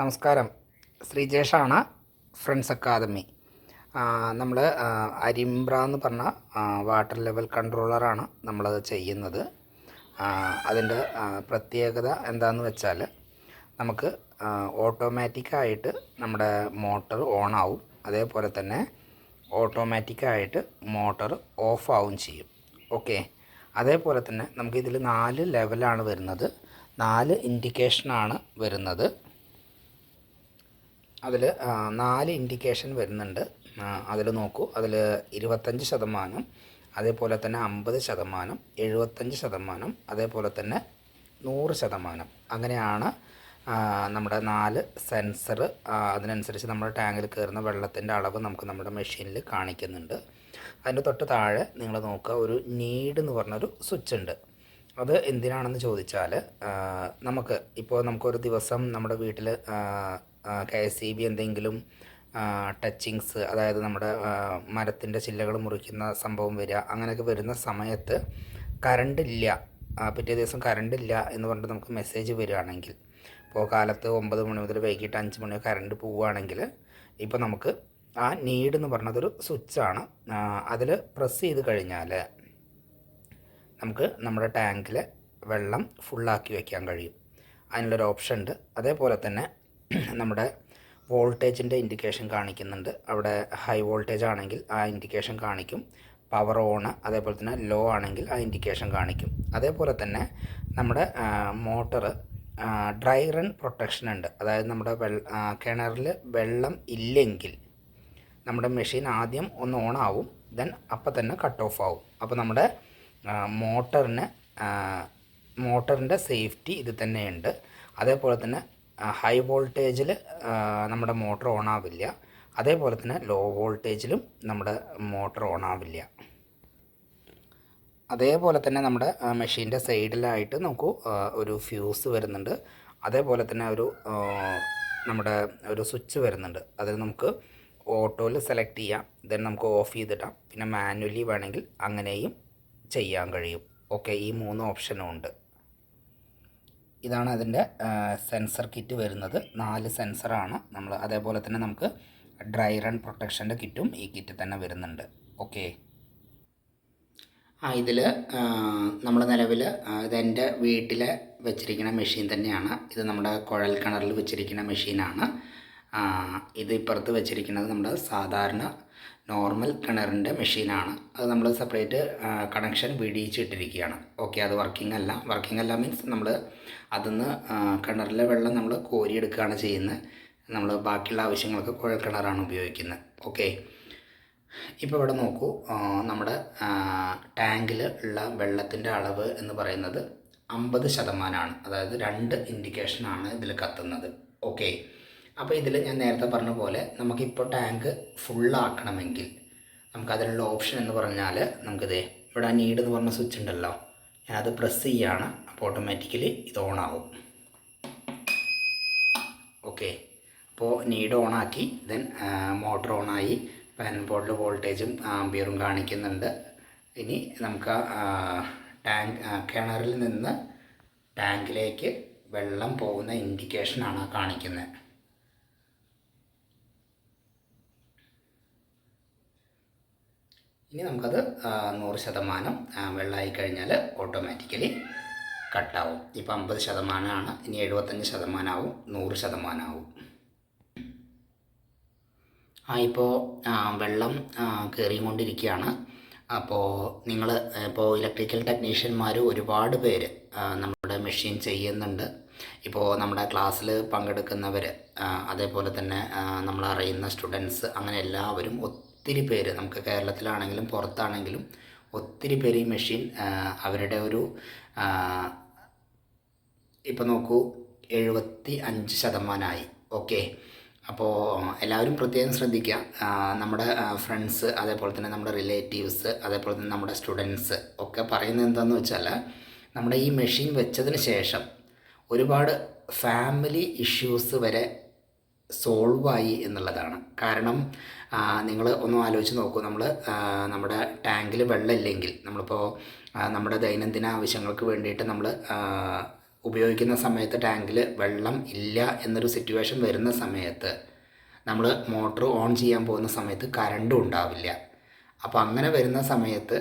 നമസ്കാരം, ശ്രീജേഷാണ്, friends academy. നമ്മൾ അരിമ്പ്ര എന്ന് പറഞ്ഞ വാട്ടർ ലെവൽ കൺട്രോളറാണ് നമ്മളത് ചെയ്യുന്നത്. അതിൻ്റെ പ്രത്യേകത എന്താണെന്ന് വെച്ചാൽ നമുക്ക് ഓട്ടോമാറ്റിക്കായിട്ട് നമ്മുടെ മോട്ടർ ഓണാവും, അതേപോലെ തന്നെ ഓട്ടോമാറ്റിക്കായിട്ട് മോട്ടർ ഓഫ് ആവും ചെയ്യും. ഓക്കെ, അതേപോലെ തന്നെ നമുക്കിതിൽ 4 ലെവലാണ് വരുന്നത്, 4 ഇൻഡിക്കേഷനാണ് വരുന്നത്. അതിൽ 4 ഇൻഡിക്കേഷൻ വരുന്നുണ്ട്. അതിൽ നോക്കൂ, അതിൽ 25%, അതേപോലെ തന്നെ 50%, 75%, അതേപോലെ തന്നെ 100%. അങ്ങനെയാണ് നമ്മുടെ 4 സെൻസർ. അതിനനുസരിച്ച് നമ്മുടെ ടാങ്കിൽ കയറുന്ന വെള്ളത്തിൻ്റെ അളവ് നമുക്ക് നമ്മുടെ മെഷീനിൽ കാണിക്കുന്നുണ്ട്. അതിൻ്റെ തൊട്ട് താഴെ നിങ്ങൾ നോക്കുക, ഒരു നീഡ് എന്ന് പറഞ്ഞൊരു സ്വിച്ച് ഉണ്ട്. അത് എന്തിനാണെന്ന് ചോദിച്ചാൽ, നമുക്കൊരു ദിവസം നമ്മുടെ വീട്ടിൽ KSEB എന്തെങ്കിലും ടച്ചിങ്സ്, അതായത് നമ്മുടെ മരത്തിൻ്റെ ചില്ലകൾ മുറിക്കുന്ന സംഭവം വരിക, അങ്ങനെയൊക്കെ വരുന്ന സമയത്ത് കറണ്ട് ഇല്ല, പിറ്റേ ദിവസം കറണ്ട് ഇല്ല എന്ന് പറഞ്ഞിട്ട് നമുക്ക് മെസ്സേജ് വരികയാണെങ്കിൽ, ഇപ്പോൾ കാലത്ത് 9 മണി മുതൽ വൈകിട്ട് 5 മണി കറണ്ട് പോവുകയാണെങ്കിൽ, ഇപ്പോൾ നമുക്ക് ആ നീഡ് എന്ന് പറഞ്ഞതൊരു സ്വിച്ചാണ്. അതിൽ പ്രസ് ചെയ്ത് കഴിഞ്ഞാൽ നമുക്ക് നമ്മുടെ ടാങ്കിൽ വെള്ളം ഫുള്ളാക്കി വയ്ക്കാൻ കഴിയും. അതിനുള്ളൊരു ഓപ്ഷൻ ഉണ്ട്. അതേപോലെ തന്നെ നമ്മുടെ വോൾട്ടേജിൻ്റെ ഇൻഡിക്കേഷൻ കാണിക്കുന്നുണ്ട്. അവിടെ ഹൈ വോൾട്ടേജ് ആണെങ്കിൽ ആ ഇൻഡിക്കേഷൻ കാണിക്കും, പവർ ഓൺ, അതേപോലെ തന്നെ ലോ ആണെങ്കിൽ ആ ഇൻഡിക്കേഷൻ കാണിക്കും. അതേപോലെ തന്നെ നമ്മുടെ മോട്ടർ ഡ്രൈ റൺ പ്രൊട്ടക്ഷൻ ഉണ്ട്. അതായത് നമ്മുടെ കിണറിൽ വെള്ളം ഇല്ലെങ്കിൽ നമ്മുടെ മെഷീൻ ആദ്യം ഒന്ന് ഓൺ ആവും, ദെൻ അപ്പം തന്നെ കട്ട് ഓഫ് ആവും. അപ്പോൾ നമ്മുടെ മോട്ടറിൻ്റെ സേഫ്റ്റി ഇത് തന്നെയുണ്ട്. അതേപോലെ തന്നെ ഹൈ വോൾട്ടേജിൽ നമ്മുടെ മോട്ടർ ഓൺ ആവില്ല, അതേപോലെ തന്നെ ലോ വോൾട്ടേജിലും നമ്മുടെ മോട്ടർ ഓൺ ആവില്ല. അതേപോലെ തന്നെ നമ്മുടെ മെഷീൻ്റെ സൈഡിലായിട്ട് നമുക്ക് ഒരു ഫ്യൂസ് വരുന്നുണ്ട്. അതേപോലെ തന്നെ നമ്മുടെ ഒരു സ്വിച്ച് വരുന്നുണ്ട്. അതിൽ നമുക്ക് ഓട്ടോയിൽ സെലക്ട് ചെയ്യാം, ദെൻ നമുക്ക് ഓഫ് ചെയ്തിടാം, പിന്നെ മാനുവലി വേണമെങ്കിൽ അങ്ങനെയും ചെയ്യാൻ കഴിയും. ഓക്കെ, ഈ 3 ഓപ്ഷനും ഉണ്ട്. ഇതാണ് അതിൻ്റെ സെൻസർ കിറ്റ് വരുന്നത്. 4 സെൻസറാണ് നമ്മൾ. അതേപോലെ തന്നെ നമുക്ക് ഡ്രൈ റൺ പ്രൊട്ടക്ഷൻ്റെ കിറ്റും ഈ കിറ്റ് തന്നെ വരുന്നുണ്ട്. ഓക്കെ, ഇതിൽ നമ്മൾ നിലവിൽ ഇതെൻ്റെ വീട്ടിൽ വെച്ചിരിക്കുന്ന മെഷീൻ തന്നെയാണ്. ഇത് നമ്മുടെ കുഴൽ കിണറിൽ വെച്ചിരിക്കുന്ന മെഷീനാണ്. ഇത് ഇപ്പുറത്ത് വെച്ചിരിക്കുന്നത് നമ്മുടെ സാധാരണ നോർമൽ കിണറിൻ്റെ മെഷീനാണ്. അത് നമ്മൾ സെപ്പറേറ്റ് കണക്ഷൻ വിടിയിച്ചിട്ടിരിക്കുകയാണ്. ഓക്കെ, അത് വർക്കിംഗ് അല്ല മീൻസ് നമ്മൾ അതിന്ന് കിണറിലെ വെള്ളം നമ്മൾ കോരിയെടുക്കുകയാണ് ചെയ്യുന്നത്. നമ്മൾ ബാക്കിയുള്ള ആവശ്യങ്ങൾക്ക് കുഴൽ കിണറാണ് ഉപയോഗിക്കുന്നത്. ഓക്കെ, ഇപ്പോൾ ഇവിടെ നോക്കൂ, നമ്മുടെ ടാങ്കിൽ ഉള്ള വെള്ളത്തിൻ്റെ അളവ് എന്ന് പറയുന്നത് 50%. അതായത് 2 ഇൻഡിക്കേഷനാണ് ഇതിൽ കത്തുന്നത്. ഓക്കെ, അപ്പോൾ ഇതിൽ ഞാൻ നേരത്തെ പറഞ്ഞ പോലെ നമുക്കിപ്പോൾ ടാങ്ക് ഫുള്ളാക്കണമെങ്കിൽ നമുക്കതിനുള്ള ഓപ്ഷൻ എന്ന് പറഞ്ഞാൽ, നമുക്കിത് ഇവിടെ നീഡ് എന്ന് പറഞ്ഞ സ്വിച്ച് ഉണ്ടല്ലോ, ഞാനത് പ്രസ് ചെയ്യുകയാണ്. അപ്പോൾ ഓട്ടോമാറ്റിക്കലി ഇത് ഓണാവും. ഓക്കെ, അപ്പോൾ നീഡ് ഓണാക്കി, ദെൻ മോട്ടർ ഓണായി, പാനൽ ബോർഡിൽ വോൾട്ടേജും ആംബിയറും കാണിക്കുന്നുണ്ട്. ഇനി നമുക്ക് കിണറിൽ നിന്ന് ടാങ്കിലേക്ക് വെള്ളം പോകുന്ന ഇൻഡിക്കേഷനാണ് കാണിക്കുന്നത്. ഇനി നമുക്കത് 100% വെള്ളമായി കഴിഞ്ഞാൽ ഓട്ടോമാറ്റിക്കലി കട്ടാവും. ഇപ്പോൾ 50%, ഇനി 75% ആവും, 100% ആവും. ഇപ്പോൾ വെള്ളം കയറിക്കൊണ്ടിരിക്കുകയാണ്. അപ്പോൾ ഇപ്പോൾ ഇലക്ട്രിക്കൽ ടെക്നീഷ്യന്മാർ ഒരുപാട് പേര് നമ്മുടെ മെഷീൻ ചെയ്യുന്നുണ്ട്. ഇപ്പോൾ നമ്മുടെ ക്ലാസ്സിൽ പങ്കെടുക്കുന്നവർ, അതേപോലെ തന്നെ നമ്മളറിയുന്ന സ്റ്റുഡൻസ്, അങ്ങനെ എല്ലാവരും ഒത്തിരി പേര്, നമുക്ക് കേരളത്തിലാണെങ്കിലും പുറത്താണെങ്കിലും ഒത്തിരി പേര് ഈ മെഷീൻ അവരുടെ ഇപ്പോൾ നോക്കൂ 75%. ഓക്കെ, അപ്പോൾ എല്ലാവരും പ്രത്യേകം ശ്രദ്ധിക്കുക. നമ്മുടെ ഫ്രണ്ട്സ്, അതേപോലെ തന്നെ നമ്മുടെ റിലേറ്റീവ്സ്, അതേപോലെ തന്നെ നമ്മുടെ സ്റ്റുഡൻസ് ഒക്കെ പറയുന്നത് എന്താണെന്ന് വെച്ചാൽ, നമ്മുടെ ഈ മെഷീൻ വെച്ചതിന് ശേഷം ഒരുപാട് ഫാമിലി ഇഷ്യൂസ് വരെ സോൾവായി എന്നുള്ളതാണ്. കാരണം നിങ്ങൾ ഒന്ന് ആലോചിച്ച് നോക്കൂ, നമ്മുടെ ടാങ്കിൽ വെള്ളമില്ലെങ്കിൽ, നമ്മളിപ്പോൾ നമ്മുടെ ദൈനംദിന ആവശ്യങ്ങൾക്ക് വേണ്ടിയിട്ട് നമ്മൾ ഉപയോഗിക്കുന്ന സമയത്ത് ടാങ്കിൽ വെള്ളം ഇല്ല എന്നൊരു സിറ്റുവേഷൻ വരുന്ന സമയത്ത് നമ്മൾ മോട്ടർ ഓൺ ചെയ്യാൻ പോകുന്ന സമയത്ത് കറണ്ടും ഉണ്ടാവില്ല. അപ്പോൾ അങ്ങനെ വരുന്ന സമയത്ത്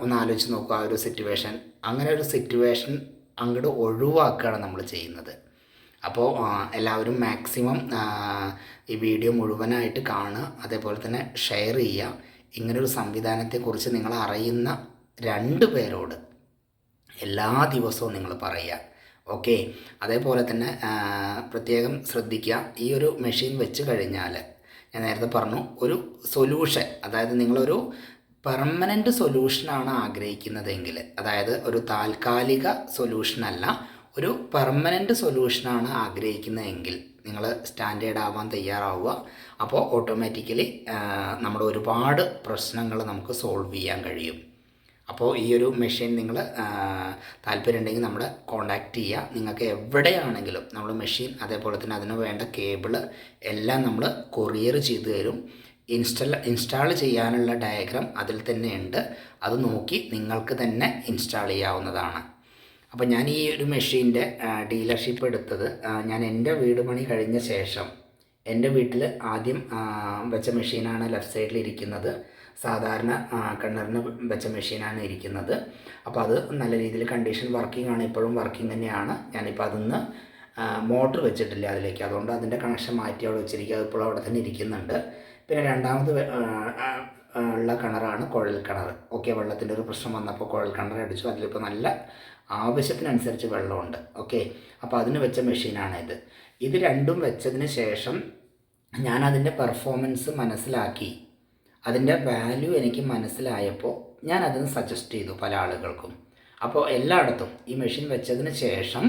ഒന്ന് ആലോചിച്ച് നോക്കുക ആ ഒരു സിറ്റുവേഷൻ. അങ്ങനെ ഒരു സിറ്റുവേഷൻ അങ്ങോട്ട് ഒഴിവാക്കുകയാണ് നമ്മൾ ചെയ്യുന്നത്. അപ്പോൾ എല്ലാവരും മാക്സിമം ഈ വീഡിയോ മുഴുവനായിട്ട് കാണുക, അതേപോലെ തന്നെ ഷെയർ ചെയ്യുക. ഇങ്ങനൊരു സംവിധാനത്തെക്കുറിച്ച് നിങ്ങൾ അറിയുന്ന 2 പേരോട് എല്ലാ ദിവസവും നിങ്ങൾ പറയുക. ഓക്കെ. അതേപോലെ തന്നെ പ്രത്യേകം ശ്രദ്ധിക്കുക, ഈ ഒരു മെഷീൻ വെച്ച് കഴിഞ്ഞാൽ ഞാൻ നേരത്തെ പറഞ്ഞു ഒരു സൊല്യൂഷൻ, അതായത് നിങ്ങളൊരു പെർമനൻ്റ് സൊല്യൂഷനാണ് ആഗ്രഹിക്കുന്നതെങ്കിൽ, അതായത് ഒരു താൽക്കാലിക സൊല്യൂഷനല്ല, ഒരു പെർമനൻ്റ് സൊല്യൂഷനാണ് ആഗ്രഹിക്കുന്നതെങ്കിൽ നിങ്ങൾ സ്റ്റാൻഡേർഡ് ആവാൻ തയ്യാറാവുക. അപ്പോൾ ഓട്ടോമാറ്റിക്കലി നമ്മുടെ ഒരുപാട് പ്രശ്നങ്ങൾ നമുക്ക് സോൾവ് ചെയ്യാൻ കഴിയും. അപ്പോൾ ഈ ഒരു മെഷീൻ നിങ്ങൾ താല്പര്യമുണ്ടെങ്കിൽ നമ്മളെ കോൺടാക്റ്റ് ചെയ്യുക. നിങ്ങൾക്ക് എവിടെയാണെങ്കിലും നമ്മൾ മെഷീൻ, അതേപോലെ തന്നെ അതിന് വേണ്ട കേബിള് എല്ലാം നമ്മൾ കൊറിയർ ചെയ്തു തരും. ഇൻസ്റ്റാൾ ചെയ്യാനുള്ള ഡയഗ്രാം അതിൽ തന്നെ ഉണ്ട്. അത് നോക്കി നിങ്ങൾക്ക് തന്നെ ഇൻസ്റ്റാൾ ചെയ്യാവുന്നതാണ്. അപ്പോൾ ഞാൻ ഈ ഒരു മെഷീൻ്റെ ഡീലർഷിപ്പ് എടുത്തത് ഞാൻ എൻ്റെ വീട് പണി കഴിഞ്ഞ ശേഷം എൻ്റെ വീട്ടിൽ ആദ്യം വെച്ച മെഷീനാണ് ലെഫ്റ്റ് സൈഡിൽ ഇരിക്കുന്നത്. സാധാരണ കിണറിന് വെച്ച മെഷീനാണ് ഇരിക്കുന്നത്. അപ്പോൾ അത് നല്ല രീതിയിൽ കണ്ടീഷൻ വർക്കിംഗ് ആണ്, ഇപ്പോഴും വർക്കിംഗ് തന്നെയാണ്. ഞാനിപ്പോൾ അതിന്ന് മോട്ടർ വെച്ചിട്ടില്ല അതിലേക്ക്, അതുകൊണ്ട് അതിൻ്റെ കണക്ഷൻ മാറ്റി അവിടെ വെച്ചിരിക്കുക. അതിപ്പോൾ അവിടെ തന്നെ ഇരിക്കുന്നുണ്ട്. പിന്നെ രണ്ടാമത് ഉള്ള കിണറാണ് കുഴൽ കിണർ. ഓക്കെ, വെള്ളത്തിൻ്റെ ഒരു പ്രശ്നം വന്നപ്പോൾ കുഴൽ കിണർ അടിച്ചു. അതിലിപ്പോൾ നല്ല ആവശ്യത്തിനനുസരിച്ച് വെള്ളമുണ്ട്. ഓക്കെ, അപ്പോൾ അതിന് വെച്ച മെഷീനാണ് ഇത്. ഇത് രണ്ടും വെച്ചതിന് ശേഷം ഞാൻ അതിൻ്റെ പെർഫോമൻസ് മനസ്സിലാക്കി, അതിൻ്റെ വാല്യൂ എനിക്ക് മനസ്സിലായപ്പോൾ ഞാൻ അതിന് സജസ്റ്റ് ചെയ്തു പല ആളുകൾക്കും. അപ്പോൾ എല്ലായിടത്തും ഈ മെഷീൻ വെച്ചതിന് ശേഷം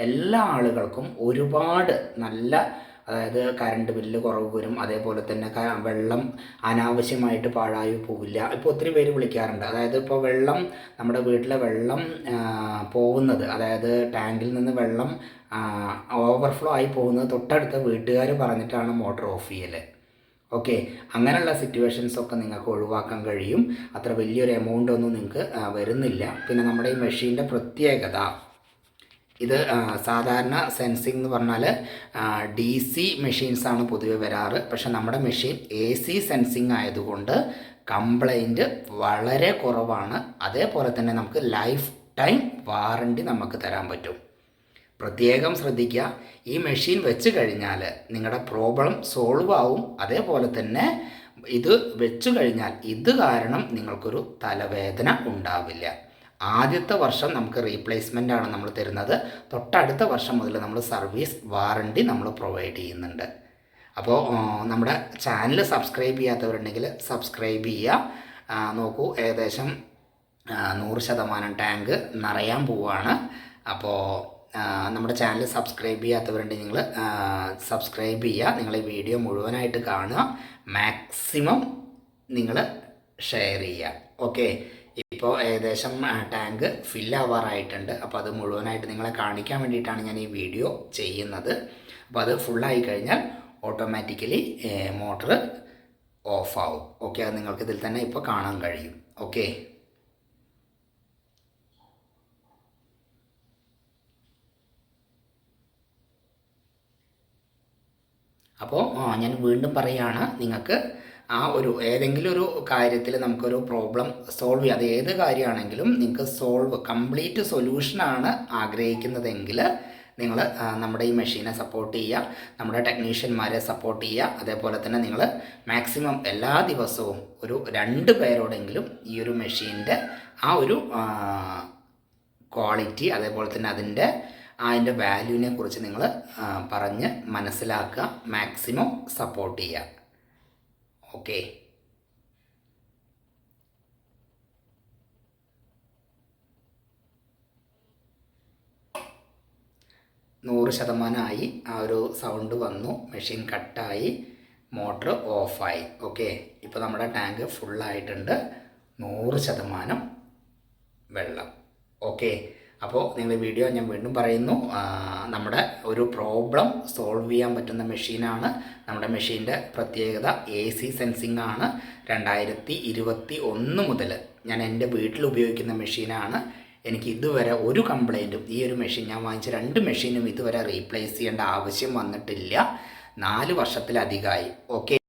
എല്ലാ ആളുകൾക്കും ഒരുപാട് നല്ല, അതായത് കറണ്ട് ബില്ല് കുറവ് വരും, അതേപോലെ തന്നെ വെള്ളം അനാവശ്യമായിട്ട് പാഴായി പോവില്ല. ഇപ്പോൾ ഒത്തിരി പേര് വിളിക്കാറുണ്ട്, അതായത് ഇപ്പോൾ വെള്ളം, നമ്മുടെ വീട്ടിലെ വെള്ളം പോകുന്നത്, അതായത് ടാങ്കിൽ നിന്ന് വെള്ളം ഓവർഫ്ലോ ആയി പോകുന്നത് തൊട്ടടുത്ത വീട്ടുകാർ പറഞ്ഞിട്ടാണ് മോട്ടർ ഓഫ് ചെയ്യൽ. ഓക്കെ, അങ്ങനെയുള്ള സിറ്റുവേഷൻസൊക്കെ നിങ്ങൾക്ക് ഒഴിവാക്കാൻ കഴിയും. അത്ര വലിയൊരു എമൗണ്ട് ഒന്നും നിങ്ങൾക്ക് വരുന്നില്ല. പിന്നെ നമ്മുടെ ഈ മെഷീൻ്റെ പ്രത്യേകത, ഇത് സാധാരണ സെൻസിങ് എന്ന് പറഞ്ഞാൽ DC മെഷീൻസാണ് പൊതുവെ വരാറ്. പക്ഷേ നമ്മുടെ മെഷീൻ AC സെൻസിങ് ആയതുകൊണ്ട് കംപ്ലൈൻറ്റ് വളരെ കുറവാണ്. അതേപോലെ തന്നെ നമുക്ക് ലൈഫ് ടൈം വാറണ്ടി നമുക്ക് തരാൻ പറ്റും. പ്രത്യേകം ശ്രദ്ധിക്കുക, ഈ മെഷീൻ വെച്ച് കഴിഞ്ഞാൽ നിങ്ങളുടെ പ്രോബ്ലം സോൾവ് ആവും. അതേപോലെ തന്നെ ഇത് വെച്ച് കഴിഞ്ഞാൽ ഇത് കാരണം നിങ്ങൾക്കൊരു തലവേദന ഉണ്ടാവില്ല. ആദ്യത്തെ വർഷം നമുക്ക് റീപ്ലേസ്മെൻ്റ് ആണ് നമ്മൾ തരുന്നത്. തൊട്ടടുത്ത വർഷം മുതൽ നമ്മൾ സർവീസ് വാറണ്ടി നമ്മൾ പ്രൊവൈഡ് ചെയ്യുന്നുണ്ട്. അപ്പോൾ നമ്മുടെ ചാനൽ സബ്സ്ക്രൈബ് ചെയ്യാത്തവരുണ്ടെങ്കിൽ സബ്സ്ക്രൈബ് ചെയ്യുക. നോക്കൂ, ഏകദേശം 100% ടാങ്ക് നിറയാൻ പോവുകയാണ്. അപ്പോൾ നമ്മുടെ ചാനൽ സബ്സ്ക്രൈബ് ചെയ്യാത്തവരുണ്ടെങ്കിൽ നിങ്ങൾ സബ്സ്ക്രൈബ് ചെയ്യുക. നിങ്ങൾ ഈ വീഡിയോ മുഴുവനായിട്ട് കാണുക, മാക്സിമം നിങ്ങൾ ഷെയർ ചെയ്യുക. ഓക്കെ, ഇപ്പോൾ ഏകദേശം ടാങ്ക് ഫില്ലാവാറായിട്ടുണ്ട്. അപ്പോൾ അത് മുഴുവനായിട്ട് നിങ്ങളെ കാണിക്കാൻ വേണ്ടിയിട്ടാണ് ഞാൻ ഈ വീഡിയോ ചെയ്യുന്നത്. അപ്പോൾ അത് ഫുള്ളായി കഴിഞ്ഞാൽ ഓട്ടോമാറ്റിക്കലി മോട്ടർ ഓഫ് ആവും. ഓക്കെ, അത് നിങ്ങൾക്ക് ഇതിൽ തന്നെ ഇപ്പോൾ കാണാൻ കഴിയും. ഓക്കെ, അപ്പോൾ ഞാൻ വീണ്ടും പറയുകയാണ്, നിങ്ങൾക്ക് ആ ഒരു ഏതെങ്കിലും ഒരു കാര്യത്തിൽ നമുക്കൊരു പ്രോബ്ലം സോൾവ് ചെയ്യുക, അത് ഏത് കാര്യമാണെങ്കിലും നിങ്ങൾക്ക് കംപ്ലീറ്റ് സൊല്യൂഷനാണ് ആഗ്രഹിക്കുന്നതെങ്കിൽ നിങ്ങൾ നമ്മുടെ ഈ മെഷീനെ സപ്പോർട്ട് ചെയ്യുക, നമ്മുടെ ടെക്നീഷ്യന്മാരെ സപ്പോർട്ട് ചെയ്യുക. അതേപോലെ തന്നെ നിങ്ങൾ മാക്സിമം എല്ലാ ദിവസവും ഒരു 2 പേരോടെങ്കിലും ഈ ഒരു മെഷീൻ്റെ ആ ഒരു ക്വാളിറ്റി, അതേപോലെ തന്നെ അതിൻ്റെ വാല്യൂവിനെ കുറിച്ച് നിങ്ങൾ പറഞ്ഞ് മനസ്സിലാക്കുക, മാക്സിമം സപ്പോർട്ട് ചെയ്യുക. ഓക്കെ, 100% ആ ഒരു സൗണ്ട് വന്നു, മെഷീൻ കട്ടായി, മോട്ടർ ഓഫായി. ഓക്കെ, ഇപ്പോൾ നമ്മുടെ ടാങ്ക് ഫുള്ളായിട്ടുണ്ട്, 100% വെള്ളം. ഓക്കെ, അപ്പോൾ നിങ്ങൾ വീഡിയോ ഞാൻ വീണ്ടും പറയുന്നു, നമ്മുടെ ഒരു പ്രോബ്ലം സോൾവ് ചെയ്യാൻ പറ്റുന്ന മെഷീനാണ്. നമ്മുടെ മെഷീൻ്റെ പ്രത്യേകത AC സെൻസിങ് ആണ്. 2021 മുതൽ ഞാൻ എൻ്റെ വീട്ടിൽ ഉപയോഗിക്കുന്ന മെഷീനാണ്. എനിക്ക് ഇതുവരെ ഒരു കംപ്ലൈൻറ്റും ഈ ഒരു മെഷീൻ ഞാൻ വാങ്ങിച്ച 2 മെഷീനും ഇതുവരെ റീപ്ലേസ് ചെയ്യേണ്ട ആവശ്യം വന്നിട്ടില്ല. 4 വർഷത്തിലധികമായി. ഓക്കെ.